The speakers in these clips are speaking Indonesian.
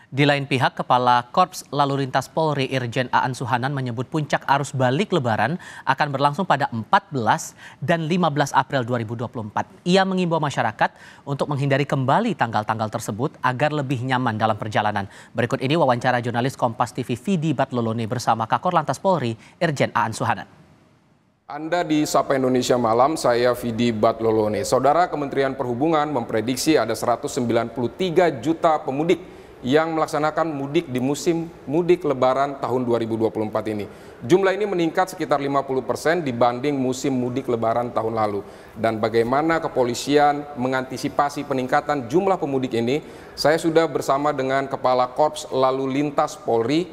Di lain pihak, Kepala Korps Lalu Lintas Polri Irjen Aan Suhanan menyebut puncak arus balik Lebaran akan berlangsung pada 14 dan 15 April 2024. Ia mengimbau masyarakat untuk menghindari kembali tanggal-tanggal tersebut agar lebih nyaman dalam perjalanan. Berikut ini wawancara jurnalis Kompas TV Vidi Batlolone bersama Kakor Lantas Polri Irjen Aan Suhanan. Anda di Sapa Indonesia Malam, saya Vidi Batlolone. Saudara, Kementerian Perhubungan memprediksi ada 193 juta pemudik yang melaksanakan mudik di musim mudik Lebaran tahun 2024 ini. Jumlah ini meningkat sekitar 50% dibanding musim mudik Lebaran tahun lalu. Dan bagaimana kepolisian mengantisipasi peningkatan jumlah pemudik ini, saya sudah bersama dengan Kepala Korps Lalu Lintas Polri,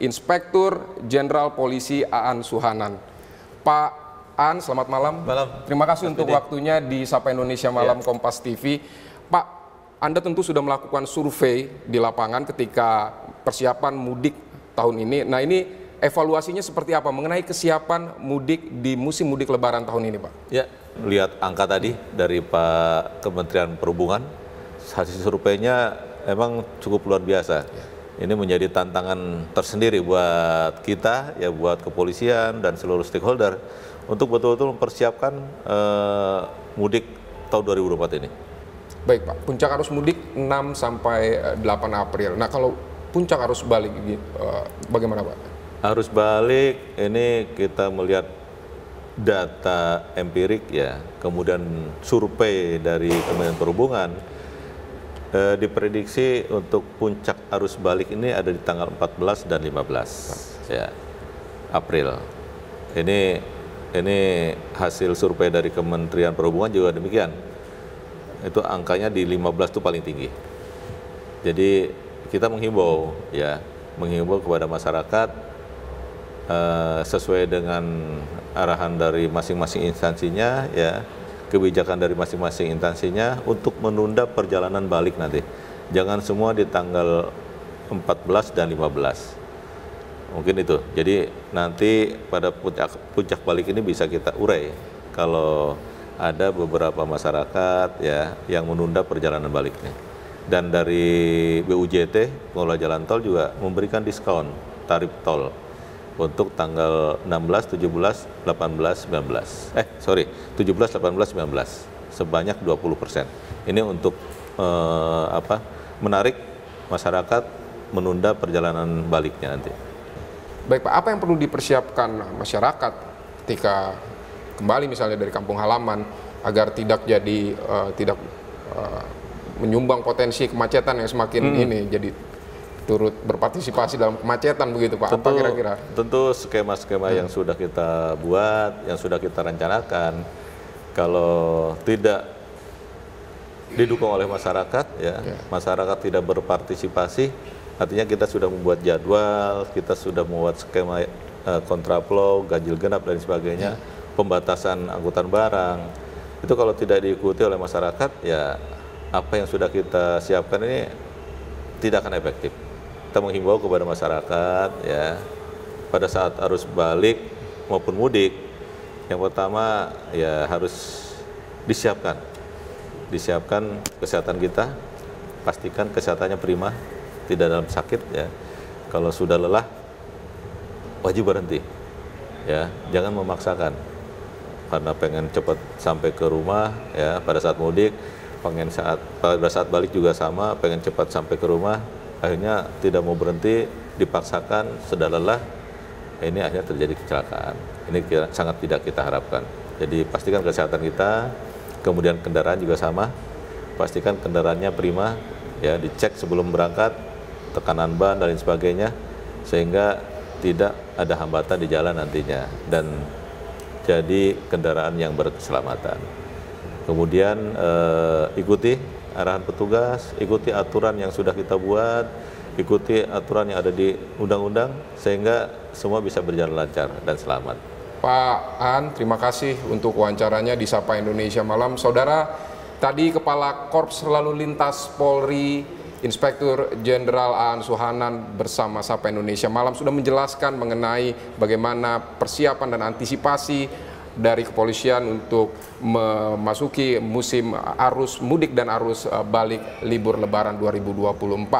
Inspektur Jenderal Polisi Aan Suhanan. Pak Aan, selamat malam. Terima kasih untuk waktunya di Sapa Indonesia Malam Kompas TV. Pak, Anda tentu sudah melakukan survei di lapangan ketika persiapan mudik tahun ini. Nah, ini evaluasinya seperti apa mengenai kesiapan mudik di musim mudik Lebaran tahun ini, Pak? Ya, lihat angka tadi dari Pak Kementerian Perhubungan, hasil surveinya emang cukup luar biasa. Ini menjadi tantangan tersendiri buat kita, ya buat kepolisian dan seluruh stakeholder untuk betul-betul mempersiapkan mudik tahun 2024 ini. Baik Pak, puncak arus mudik 6 sampai 8 April. Nah, kalau puncak arus balik bagaimana Pak? Arus balik ini kita melihat data empirik ya, kemudian survei dari Kementerian Perhubungan, diprediksi untuk puncak arus balik ini ada di tanggal 14 dan 15 ya, April. Ini hasil survei dari Kementerian Perhubungan juga demikian. Itu angkanya di 15 itu paling tinggi. Jadi kita menghimbau kepada masyarakat sesuai dengan arahan dari masing-masing instansinya ya, kebijakan dari masing-masing instansinya untuk menunda perjalanan balik nanti. Jangan semua di tanggal 14 dan 15. Mungkin itu. Jadi nanti pada puncak balik ini bisa kita urai kalau ada beberapa masyarakat ya yang menunda perjalanan baliknya. Dan dari BUJT, pengelola jalan tol juga memberikan diskon tarif tol untuk tanggal 16, 17, 18, 19. 17, 18, 19 sebanyak 20%. Ini untuk menarik masyarakat menunda perjalanan baliknya nanti. Baik Pak, apa yang perlu dipersiapkan masyarakat ketika kembali misalnya dari kampung halaman agar tidak menyumbang potensi kemacetan yang semakin ini, jadi turut berpartisipasi dalam kemacetan begitu Pak? Apa kira-kira? Tentu skema-skema yang sudah kita buat, yang sudah kita rencanakan, kalau tidak didukung oleh masyarakat masyarakat tidak berpartisipasi, artinya kita sudah membuat jadwal, kita sudah membuat skema kontraflow, ganjil genap dan sebagainya, pembatasan angkutan barang, itu kalau tidak diikuti oleh masyarakat, ya apa yang sudah kita siapkan ini tidak akan efektif. Kita menghimbau kepada masyarakat ya, pada saat arus balik maupun mudik, yang pertama ya harus disiapkan kesehatan kita, pastikan kesehatannya prima, tidak dalam sakit ya. Kalau sudah lelah, wajib berhenti ya, jangan memaksakan. Karena pengen cepat sampai ke rumah ya pada saat mudik, pada saat balik juga sama, pengen cepat sampai ke rumah, akhirnya tidak mau berhenti, dipaksakan, sudah lelah, ini akhirnya terjadi kecelakaan. Ini sangat tidak kita harapkan. Jadi pastikan kesehatan kita, kemudian kendaraan juga sama, pastikan kendaraannya prima ya, dicek sebelum berangkat, tekanan ban dan lain sebagainya, sehingga tidak ada hambatan di jalan nantinya dan jadi kendaraan yang berkeselamatan. Kemudian ikuti arahan petugas, ikuti aturan yang sudah kita buat, ikuti aturan yang ada di undang-undang sehingga semua bisa berjalan lancar dan selamat. Pak Aan, terima kasih untuk wawancaranya di Sapa Indonesia Malam. Saudara, tadi Kepala Korps Lalu Lintas Polri Inspektur Jenderal Aan Suhanan bersama Sapa Indonesia Malam sudah menjelaskan mengenai bagaimana persiapan dan antisipasi dari kepolisian untuk memasuki musim arus mudik dan arus balik libur Lebaran 2024.